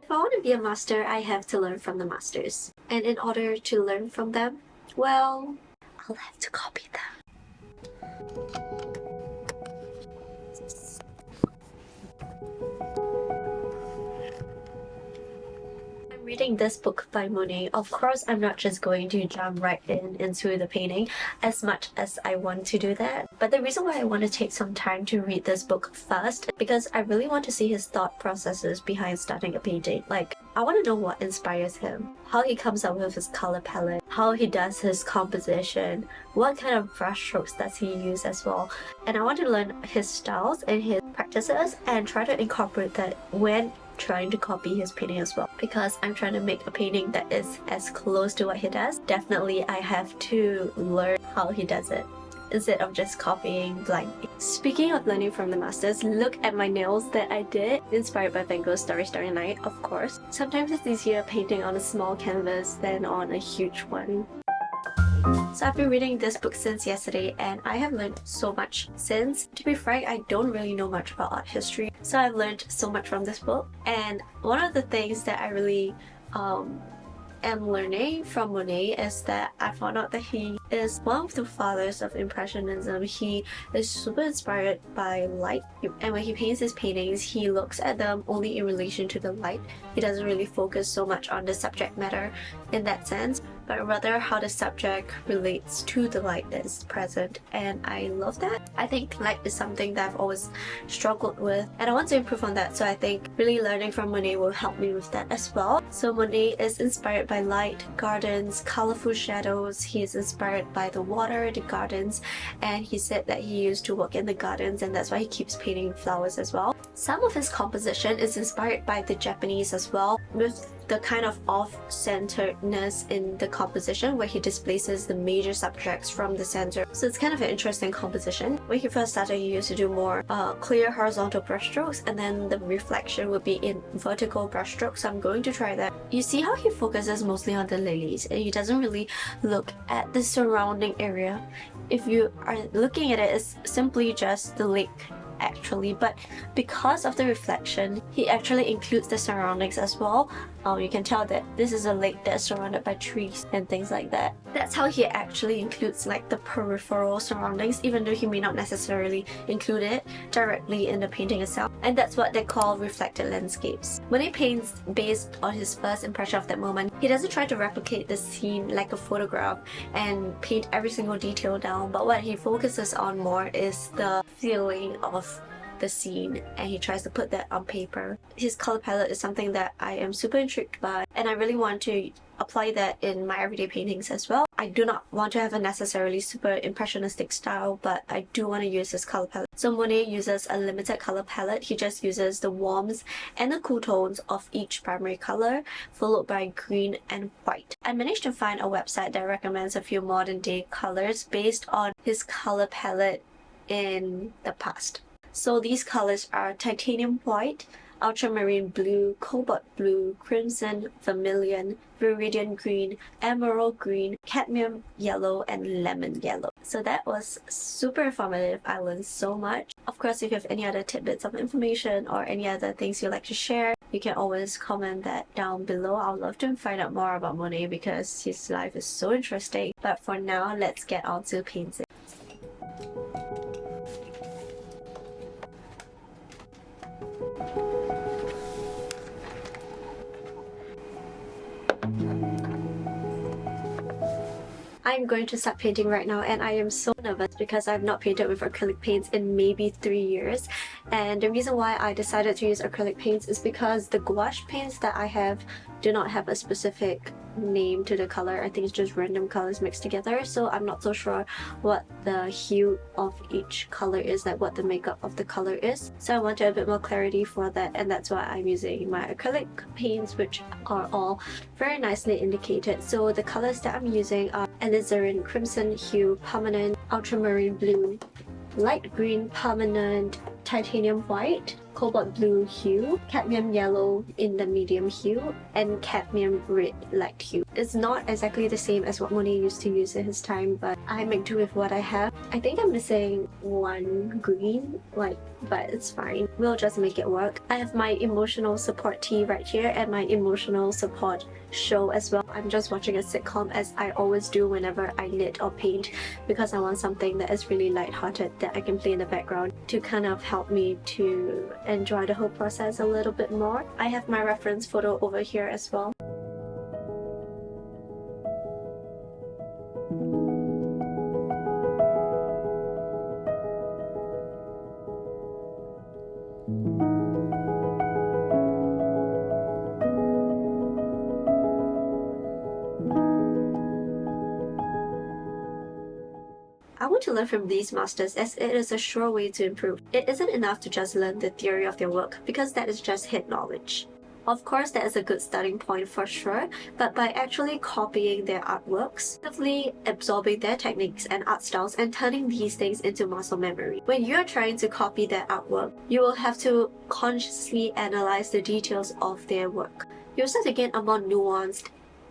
If I want to be a master, I have to learn from the masters. And in order to learn from them, well, I'll have to copy them. I'm reading this book by Monet. Of course, I'm not just going to jump right into the painting as much as I want to do that. But the reason why I want to take some time to read this book first is because I really want to see his thought processes behind starting a painting. Like, I want to know what inspires him, how he comes up with his color palette, how he does his composition, what kind of brush strokes does he use as well. And I want to learn his styles and his practices and try to incorporate that when trying to copy his painting as well, because I'm trying to make a painting that is as close to what he does. Definitely I have to learn how he does it instead of just copying blindly. Speaking of learning from the masters, look at my nails that I did, inspired by Van Gogh's Starry Starry Night, of course. Sometimes it's easier painting on a small canvas than on a huge one. So I've been reading this book since yesterday and I have learned so much since. To be frank, I don't really know much about art history, so I've learned so much from this book. And one of the things that I really am learning from Monet is that I found out that he is one of the fathers of Impressionism. He is super inspired by light, and when he paints his paintings, he looks at them only in relation to the light. He doesn't really focus so much on the subject matter in that sense, but rather how the subject relates to the light that is present, and I love that. I think light is something that I've always struggled with and I want to improve on that, so I think really learning from Monet will help me with that as well. So Monet is inspired by light, gardens, colorful shadows. He is inspired by the water, the gardens, and he said that he used to work in the gardens and that's why he keeps painting flowers as well. Some of his composition is inspired by the Japanese as well, with the kind of off-centeredness in the composition where he displaces the major subjects from the center. So it's kind of an interesting composition. When he first started, he used to do more clear horizontal brushstrokes, and then the reflection would be in vertical brushstrokes. So I'm going to try that. You see how he focuses mostly on the lilies and he doesn't really look at the surrounding area. If you are looking at it, it's simply just the lake actually, but because of the reflection, he actually includes the surroundings as well. You can tell that this is a lake that's surrounded by trees and things like that. That's how he actually includes like the peripheral surroundings, even though he may not necessarily include it directly in the painting itself. And that's what they call reflected landscapes. When he paints based on his first impression of that moment, he doesn't try to replicate the scene like a photograph and paint every single detail down, but what he focuses on more is the feeling of the scene, and he tries to put that on paper. His color palette is something that I am super intrigued by, and I really want to apply that in my everyday paintings as well. I do not want to have a necessarily super impressionistic style, but I do want to use this color palette. So Monet uses a limited color palette. He just uses the warms and the cool tones of each primary color, followed by green and white. I managed to find a website that recommends a few modern day colors based on his color palette in the past. So these colors are titanium white, ultramarine blue, cobalt blue, crimson, vermilion, viridian green, emerald green, cadmium yellow, and lemon yellow. So that was super informative. I learned so much. Of course, if you have any other tidbits of information or any other things you'd like to share, you can always comment that down below. I would love to find out more about Monet because his life is so interesting. But for now, let's get on to painting. I'm going to start painting right now and I am so nervous because I've not painted with acrylic paints in maybe 3 years. And the reason why I decided to use acrylic paints is because the gouache paints that I have do not have a specific name to the color. I think it's just random colors mixed together, so I'm not so sure what the hue of each color is, like what the makeup of the color is. So I wanted a bit more clarity for that, and that's why I'm using my acrylic paints, which are all very nicely indicated. So the colors that I'm using are alizarin crimson hue, permanent ultramarine blue, light green permanent titanium white, cobalt blue hue, cadmium yellow in the medium hue, and cadmium red light hue. It's not exactly the same as what Monet used to use in his time, but I make do with what I have. I think I'm missing one green, but it's fine. We'll just make it work. I have my emotional support tee right here and my emotional support show as well. I'm just watching a sitcom, as I always do whenever I knit or paint, because I want something that is really light-hearted that I can play in the background to kind of help me to enjoy the whole process a little bit more. I have my reference photo over here as well. I want to learn from these masters, as it is a sure way to improve. It isn't enough to just learn the theory of their work, because that is just head knowledge. Of course, that is a good starting point for sure, but by actually copying their artworks, actively absorbing their techniques and art styles and turning these things into muscle memory. When you're trying to copy their artwork, you will have to consciously analyze the details of their work. You'll start to gain a more nuanced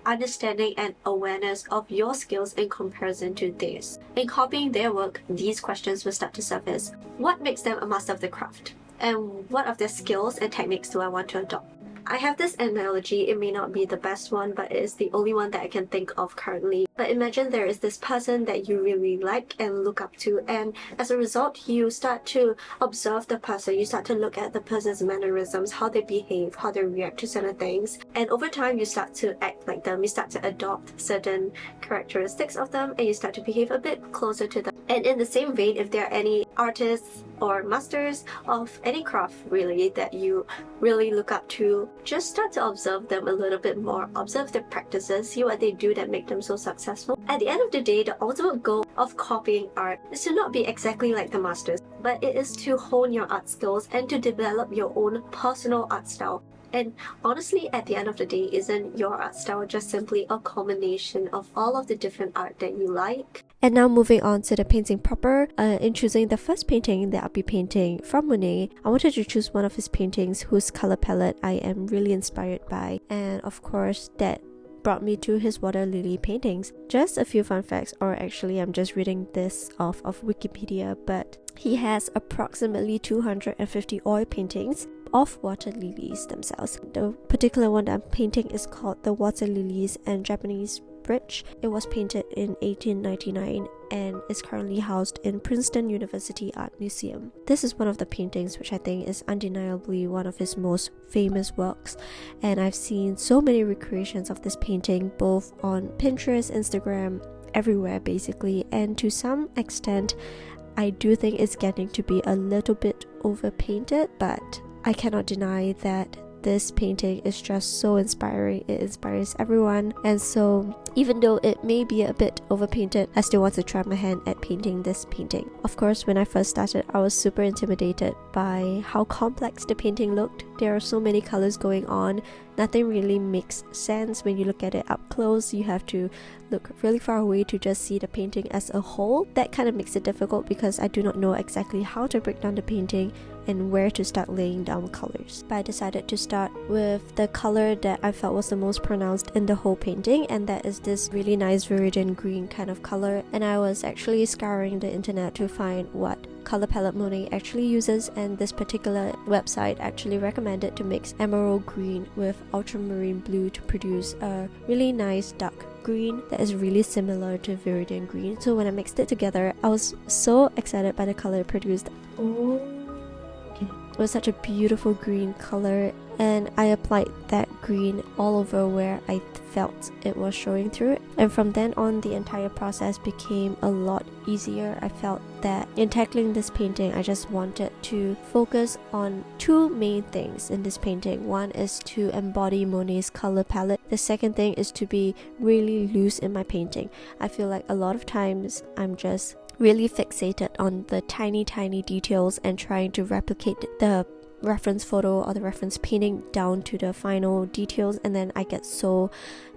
understanding and awareness of your skills in comparison to theirs. In copying their work, these questions will start to surface. What makes them a master of the craft? And what of their skills and techniques do I want to adopt? I have this analogy. It may not be the best one, but it is the only one that I can think of currently. But imagine there is this person that you really like and look up to, and as a result, you start to observe the person, you start to look at the person's mannerisms, how they behave, how they react to certain things, and over time you start to act like them, you start to adopt certain characteristics of them, and you start to behave a bit closer to them. And in the same vein, if there are any artists or masters of any craft really that you really look up to, just start to observe them a little bit more, observe their practices, see what they do that make them so successful. At the end of the day, the ultimate goal of copying art is to not be exactly like the masters, but it is to hone your art skills and to develop your own personal art style. And honestly, at the end of the day, isn't your art style just simply a combination of all of the different art that you like? And now moving on to the painting proper. In choosing the first painting that I'll be painting from Monet, I wanted to choose one of his paintings whose color palette I am really inspired by. And of course, that brought me to his water lily paintings. Just a few fun facts, or actually I'm just reading this off of Wikipedia, but he has approximately 250 oil paintings of water lilies themselves. The particular one that I'm painting is called the Water Lilies and Japanese Bridge. It was painted in 1899 and is currently housed in Princeton University Art Museum. This is one of the paintings which I think is undeniably one of his most famous works, and I've seen so many recreations of this painting both on Pinterest, Instagram, everywhere basically, and to some extent I do think it's getting to be a little bit overpainted, but I cannot deny that this painting is just so inspiring. It inspires everyone, and so even though it may be a bit overpainted, I still want to try my hand at painting this painting. Of course, when I first started, I was super intimidated by how complex the painting looked. There are so many colors going on. Nothing really makes sense when you look at it up close. You have to look really far away to just see the painting as a whole. That kind of makes it difficult because I do not know exactly how to break down the painting and where to start laying down colors. But I decided to start with the color that I felt was the most pronounced in the whole painting, and that is this really nice viridian green kind of color. And I was actually scouring the internet to find what color palette Monet actually uses, and this particular website actually recommended to mix emerald green with ultramarine blue to produce a really nice dark green that is really similar to viridian green. So when I mixed it together, I was so excited by the color it produced. It was such a beautiful green color, and I applied that green all over where I felt it was showing through. And from then on, the entire process became a lot easier. I felt that in tackling this painting, I just wanted to focus on two main things in this painting. One is to embody Monet's color palette. The second thing is to be really loose in my painting. I feel like a lot of times I'm just really fixated on the tiny details and trying to replicate the reference photo or the reference painting down to the final details, and then I get so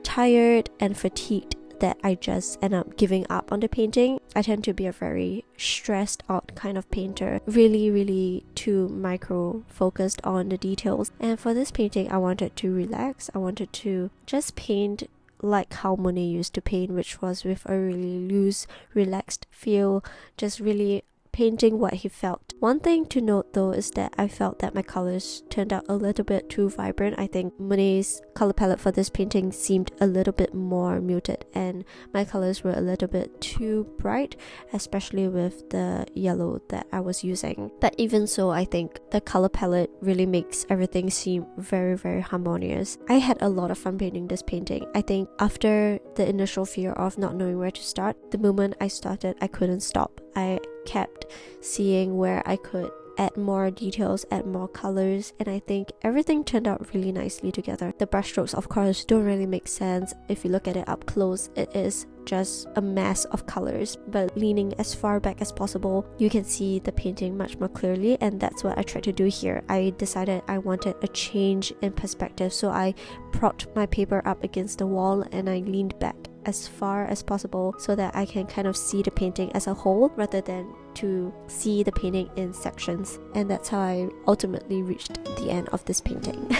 tired and fatigued that I just end up giving up on the painting. I tend to be a very stressed out kind of painter, really too micro focused on the details. And for this painting, I wanted to relax. I wanted to just paint like how Monet used to paint, which was with a really loose, relaxed feel, just really painting what he felt. One thing to note though is that I felt that my colors turned out a little bit too vibrant. I think Monet's color palette for this painting seemed a little bit more muted, and my colors were a little bit too bright, especially with the yellow that I was using. But even so, I think the color palette really makes everything seem very harmonious. I had a lot of fun painting this painting. I think after the initial fear of not knowing where to start, the moment I started, I couldn't stop. I kept seeing where I could add more details, add more colors, and I think everything turned out really nicely together. The brushstrokes, of course, don't really make sense. If you look at it up close, it is just a mass of colors, but leaning as far back as possible, you can see the painting much more clearly, and that's what I tried to do here. I decided I wanted a change in perspective, so I propped my paper up against the wall and I leaned back as far as possible so that I can kind of see the painting as a whole rather than to see the painting in sections. And that's how I ultimately reached the end of this painting.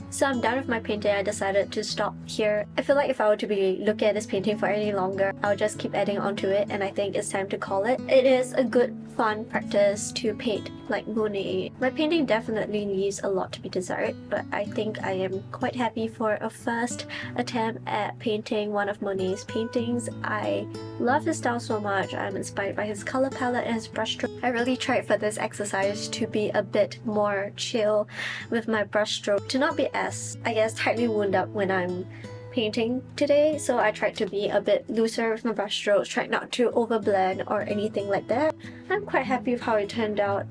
So I'm done with my painting. I decided to stop here. I feel like if I were to be looking at this painting for any longer, I would just keep adding onto it, and I think it's time to call it. It is a good, fun practice to paint like Monet. My painting definitely leaves a lot to be desired, but I think I am quite happy for a first attempt at painting one of Monet's paintings. I love his style so much. I'm inspired by his color palette and his brushstroke. I really tried for this exercise to be a bit more chill with my brushstroke, to not be as, I guess, tightly wound up when I'm painting today. So I tried to be a bit looser with my brushstrokes, tried not to overblend or anything like that. I'm quite happy with how it turned out.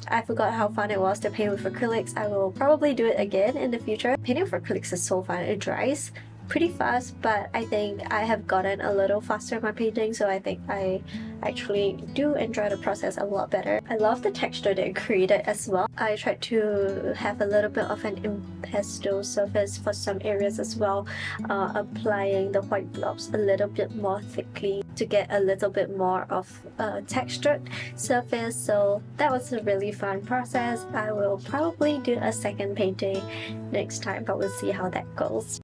I forgot how fun it was to paint with acrylics. I will probably do it again in the future. Painting with acrylics is so fun. It dries pretty fast, but I think I have gotten a little faster in my painting, so I think I actually do enjoy the process a lot better. I love the texture that it created as well. I tried to have a little bit of an impasto surface for some areas as well, applying the white blobs a little bit more thickly to get a little bit more of a textured surface. So that was a really fun process. I will probably do a second painting next time, but we'll see how that goes.